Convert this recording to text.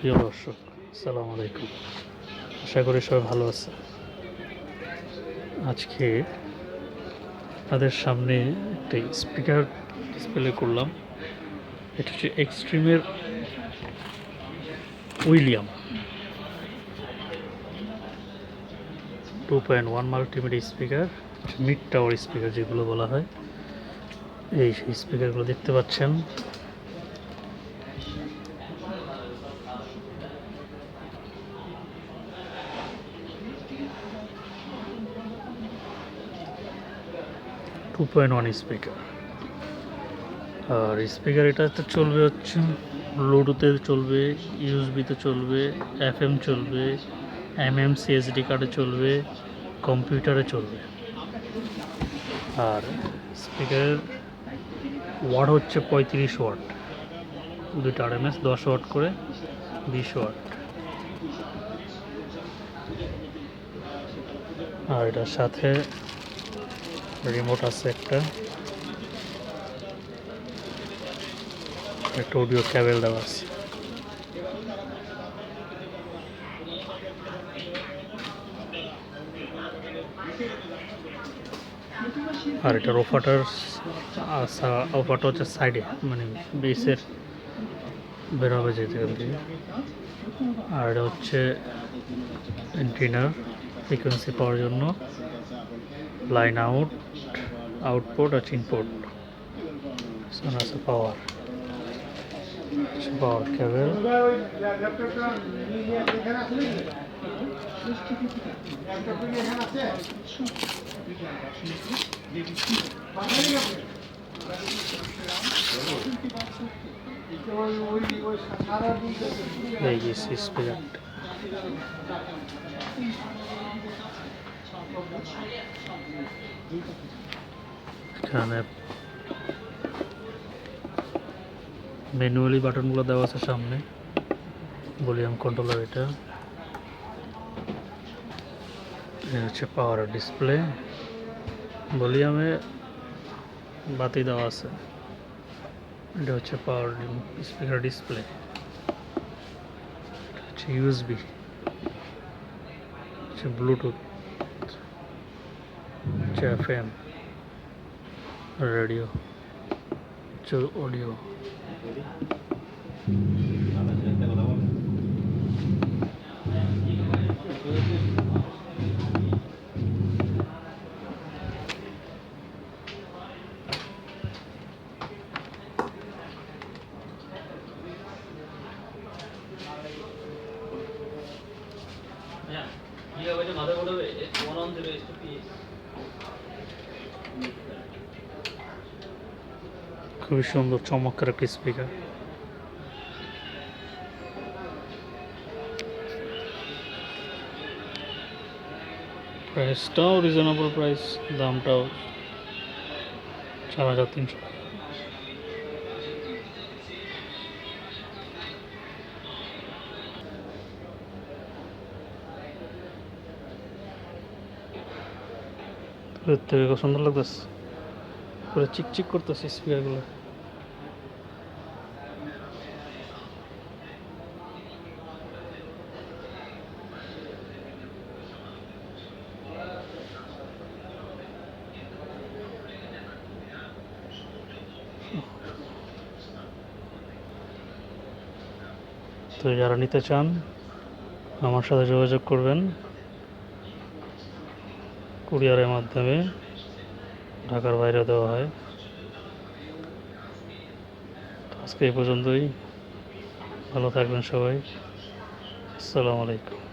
প্রিয় দর্শক, আসসালামু আলাইকুম। আশা করি সবাই ভালো আছে। আজকে আপনাদের সামনে একটা স্পিকার ডিসপ্লে করলাম। এটা হচ্ছে এক্সট্রিমের William 2.1 multimedia speaker, mid tower speaker যেগুলো বলা হয়। এই সেই স্পিকারগুলো দেখতে পাচ্ছেন। স্পিকার, আর স্পিকার এটাতে চলবে হচ্ছে ব্লুটুথে চলবে, ইউএসবিতে চলবে, এফএম চলবে, সিএসডি কার্ডে চলবে, কম্পিউটারে চলবে। আর স্পিকারের ওয়াট হচ্ছে 35 ওয়াট, দুইটা আরএমএস 10 ওয়াট করে 20 ওয়াট। আর এটার সাথে রিমোট আছে, একটা অডিও ক্যাবেল দেওয়া আছে। আর এটার অফারটা হচ্ছে সাইডে, মানে বেসের বেরোবে যেখান থেকে। আর এটা হচ্ছে এন্টিনার ফ্রিকোয়েন্সি পাওয়ার জন্য লাইন আউটপুট আর ইনপুট আছে। পাওয়ার কেবল, এই যে স্পিকার। এখানে ম্যানুয়ালি বাটনগুলো দেওয়া আছে সামনে, ভলিউম কন্ট্রোলার। এটা হচ্ছে পাওয়ার ডিসপ্লে, ভলিউমে বাতি দেওয়া আছে। এটা হচ্ছে পাওয়ার স্পিকার ডিসপ্লে। হচ্ছে ইউএসবি, হচ্ছে ব্লুটুথ, হচ্ছে এফএম, রেডিও, হচ্ছে অডিও। খুবই সুন্দর চমৎকার একটা স্পিকার। প্রাইসটাও রিজনেবল প্রাইস, দামটাও 4300 টাকা। থেকে খুব সুন্দর লাগতেছে, পুরো চিকচিক করতেছে স্পিকারগুলো। তো যারা নিতে চান আমার সাথে যোগাযোগ করবেন। কুরিয়ারের মাধ্যমে ঢাকার বাইরে দেওয়া হয়। তো আজকে এই পর্যন্তই। ভালো থাকবেন সবাই। আসসালামু আলাইকুম।